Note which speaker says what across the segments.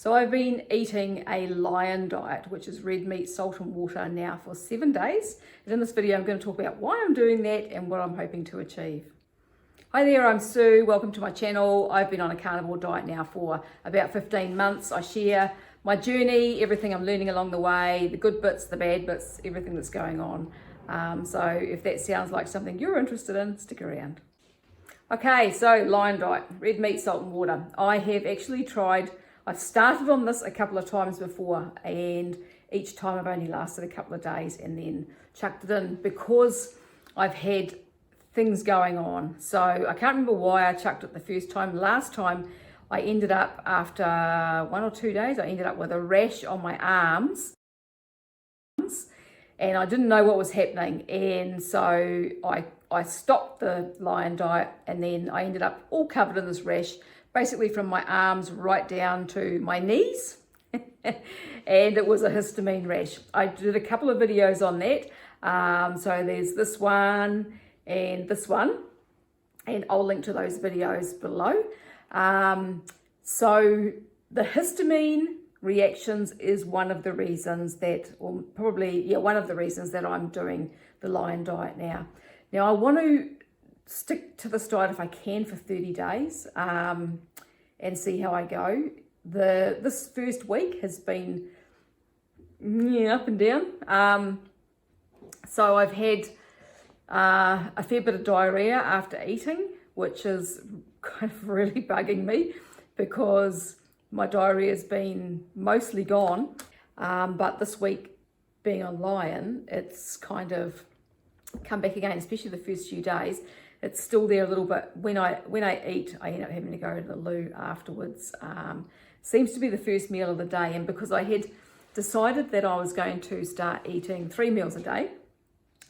Speaker 1: So I've been eating a lion diet, which is red meat, salt and water now for 7 days. And in this video, I'm going to talk about why I'm doing that and what I'm hoping to achieve. Hi there, I'm Sue. Welcome to my channel. I've been on a carnivore diet now for about 15 months. I share my journey, everything I'm learning along the way, the good bits, the bad bits, everything that's going on. So if that sounds like something you're interested in, stick around. Okay, so lion diet, red meat, salt and water. I've started on this a couple of times before, and each time I've only lasted a couple of days and then chucked it in because I've had things going on. So I can't remember why I chucked it the first time. Last time I ended up, after 1 or 2 days, I ended up with a rash on my arms and I didn't know what was happening. And so I stopped the lion diet, and then I ended up all covered in this rash, basically from my arms right down to my knees. And it was a histamine rash. I did a couple of videos on that. So there's this one and this one, and I'll link to those videos below. So the histamine reactions is one of the reasons that, or probably, yeah, one of the reasons that I'm doing the lion diet now. Now I want to stick to this diet if I can for 30 days and see how I go. This first week has been up and down. So I've had a fair bit of diarrhea after eating, which is kind of really bugging me because my diarrhea has been mostly gone. But this week, being on lion, it's kind of come back again, especially the first few days. It's still there a little bit. When I eat, I end up having to go to the loo afterwards. Seems to be the first meal of the day, and because I had decided that I was going to start eating 3 meals a day,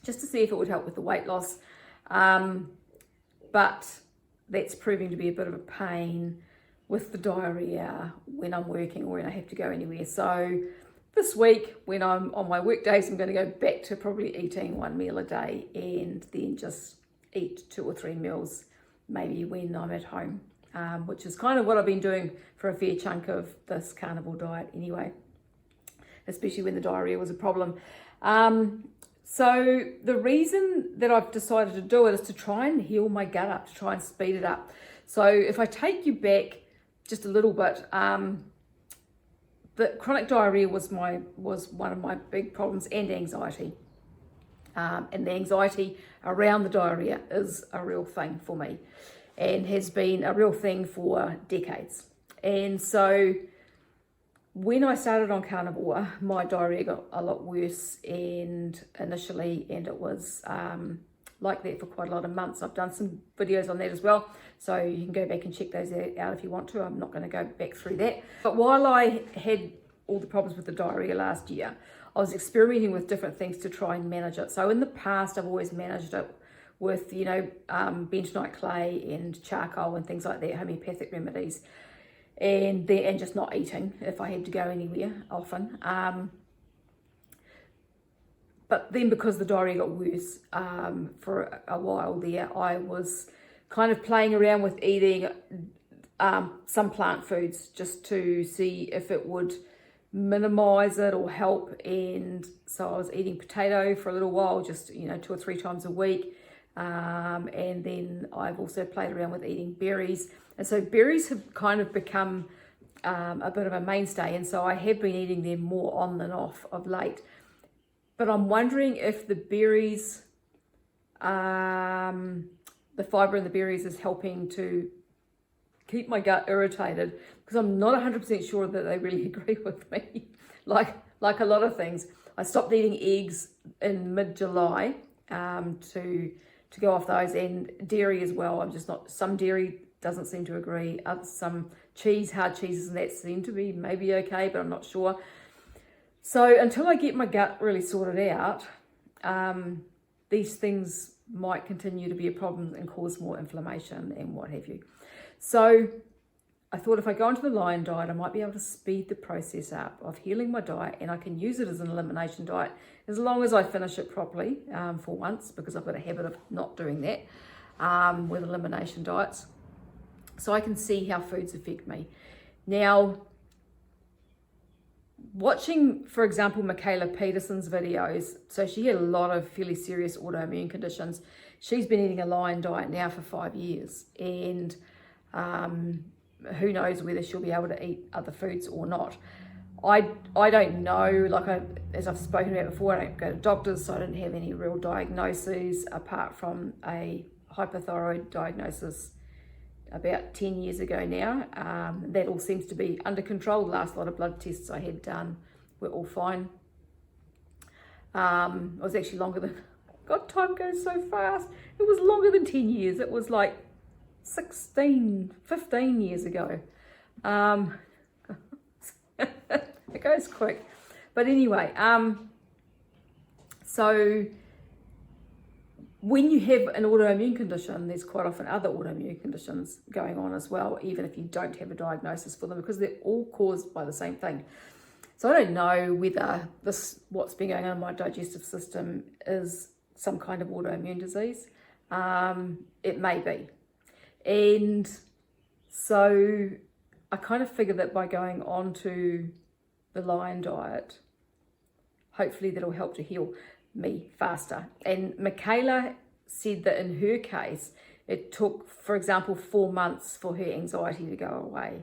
Speaker 1: just to see if it would help with the weight loss. But that's proving to be a bit of a pain with the diarrhea when I'm working or when I have to go anywhere. So this week, when I'm on my work days, I'm going to go back to probably eating 1 meal a day and then just eat 2 or 3 meals maybe when I'm at home, which is kind of what I've been doing for a fair chunk of this carnivore diet anyway, especially when the diarrhea was a problem. So the reason that I've decided to do it is to try and heal my gut up, to try and speed it up. So if I take you back just a little bit, the chronic diarrhea was one of my big problems, and anxiety. And the anxiety around the diarrhea is a real thing for me and has been a real thing for decades. And so when I started on carnivore, my diarrhea got a lot worse initially, and it was like that for quite a lot of months. I've done some videos on that as well, so you can go back and check those out if you want to. I'm not going to go back through that. But while I had all the problems with the diarrhea last year, I was experimenting with different things to try and manage it. So in the past, I've always managed it with, bentonite clay and charcoal and things like that, homeopathic remedies, and just not eating if I had to go anywhere often. But then because the diarrhea got worse for a while there, I was kind of playing around with eating some plant foods just to see if it would minimize it or help. And so I was eating potato for a little while, just 2 or 3 times a week. And then I've also played around with eating berries. And so berries have kind of become a bit of a mainstay. And so I have been eating them more on than off of late. But I'm wondering if the berries, the fiber in the berries is helping to keep my gut irritated, because I'm not 100% sure that they really agree with me. Like a lot of things. I stopped eating eggs in mid-July to go off those, and dairy as well. I'm just not, some dairy doesn't seem to agree. Some cheese, hard cheeses and that seem to be maybe okay, but I'm not sure. So until I get my gut really sorted out, these things might continue to be a problem and cause more inflammation and what have you. So I thought if I go into the lion diet, I might be able to speed the process up of healing my diet, and I can use it as an elimination diet as long as I finish it properly for once, because I've got a habit of not doing that with elimination diets. So I can see how foods affect me. Now, watching, for example, Michaela Peterson's videos, so she had a lot of fairly serious autoimmune conditions. She's been eating a lion diet now for 5 years, and who knows whether she'll be able to eat other foods or not. I don't know, like as I've spoken about before, I don't go to doctors, so I didn't have any real diagnoses apart from a hypothyroid diagnosis about 10 years ago now. That all seems to be under control. The last lot of blood tests I had done were all fine. It was actually longer than, God, time goes so fast. It was longer than 10 years. It was like 15 years ago. It goes quick. But anyway, so when you have an autoimmune condition, there's quite often other autoimmune conditions going on as well, even if you don't have a diagnosis for them, because they're all caused by the same thing. So I don't know whether what's been going on in my digestive system is some kind of autoimmune disease. It may be. And so I kind of figured that by going on to the lion diet, hopefully that'll help to heal me faster. And Michaela said that in her case, it took, for example, 4 months for her anxiety to go away.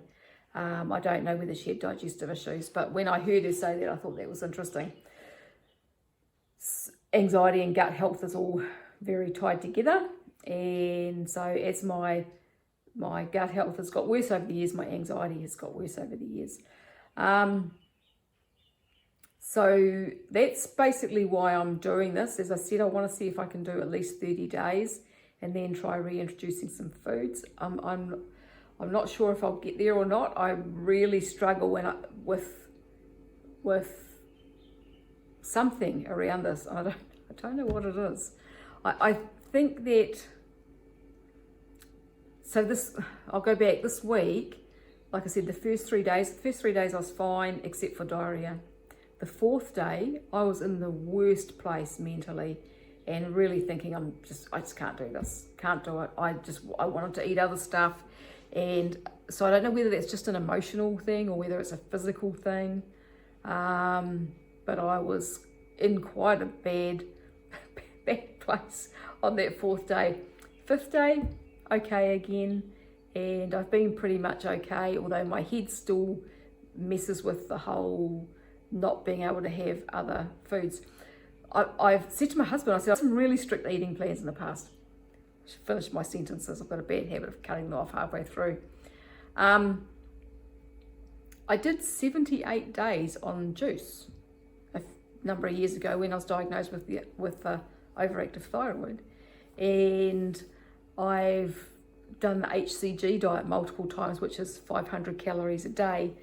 Speaker 1: I don't know whether she had digestive issues, but when I heard her say that, I thought that was interesting. Anxiety and gut health is all very tied together. And so as my gut health has got worse over the years, my anxiety has got worse over the years. So that's basically why I'm doing this. As I said, I want to see if I can do at least 30 days and then try reintroducing some foods. I'm not sure if I'll get there or not. I really struggle with something around this. I don't know what it is. I think that, so I'll go back this week. Like I said, the first 3 days I was fine except for diarrhea. The 4th day, I was in the worst place mentally and really thinking I just can't do this, can't do it. I wanted to eat other stuff. And so I don't know whether that's just an emotional thing or whether it's a physical thing. But I was in quite a bad place on that 4th day. 5th day, okay again. And I've been pretty much okay, although my head still messes with the whole not being able to have other foods. I've said to my husband, I said, I've had some really strict eating plans in the past. I should finish my sentences. I've got a bad habit of cutting them off halfway through. I did 78 days on juice a number of years ago when I was diagnosed with overactive thyroid. And I've done the HCG diet multiple times, which is 500 calories a day.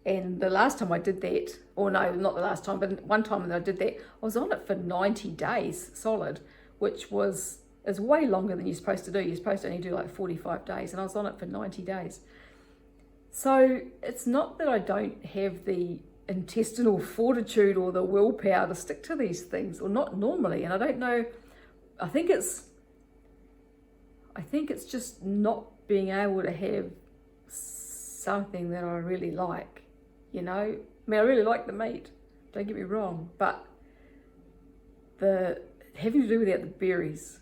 Speaker 1: And the last time I did that, or no, not the last time, but one time that I did that, I was on it for 90 days solid, which is way longer than you're supposed to do. You're supposed to only do like 45 days, and I was on it for 90 days. So it's not that I don't have the intestinal fortitude or the willpower to stick to these things, or not normally, and I don't know, I think it's just not being able to have something that I really like. You know, I mean, I really like the meat, don't get me wrong, but the having to do without the berries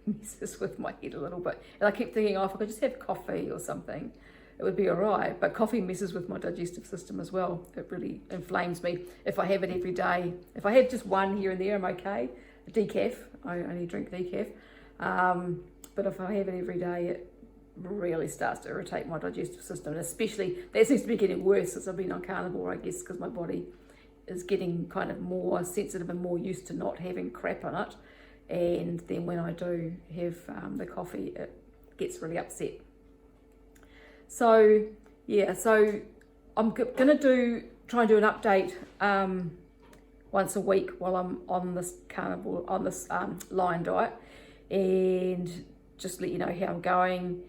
Speaker 1: messes with my head a little bit. And I keep thinking, if I could just have coffee or something, it would be all right. But coffee messes with my digestive system as well. It really inflames me. If I have it every day, if I have just one here and there, I'm okay. Decaf, I only drink decaf. But if I have it every day, it really starts to irritate my digestive system, and especially that seems to be getting worse since I've been on carnivore, I guess, because my body is getting kind of more sensitive and more used to not having crap in it. And then when I do have the coffee, it gets really upset. So yeah, so I'm gonna try and do an update once a week while I'm on this carnivore, on this lion diet, and just let you know how I'm going.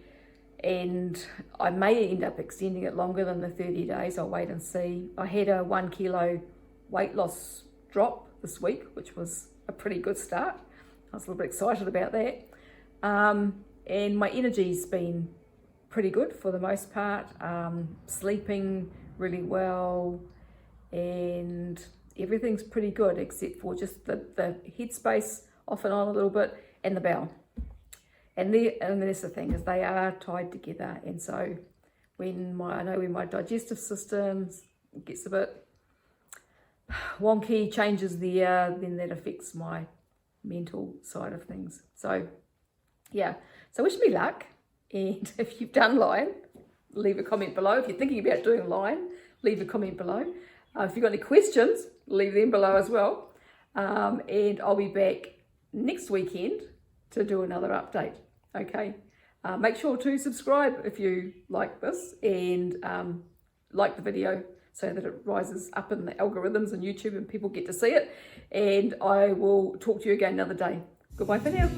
Speaker 1: And I may end up extending it longer than the 30 days. I'll wait and see. I had a 1 kilo weight loss drop this week, which was a pretty good start. I was a little bit excited about that. And my energy's been pretty good for the most part. Sleeping really well, and everything's pretty good except for just the headspace off and on a little bit, and the bowel. And that's the thing, is they are tied together. And so when my digestive system gets a bit wonky, changes there, then that affects my mental side of things. So yeah, so wish me luck. And if you've done line, leave a comment below. If you're thinking about doing line, leave a comment below. If you've got any questions, leave them below as well. And I'll be back next weekend to do another update. Okay, make sure to subscribe if you like this, and like the video so that it rises up in the algorithms on YouTube and people get to see it. And I will talk to you again another day. Goodbye for now.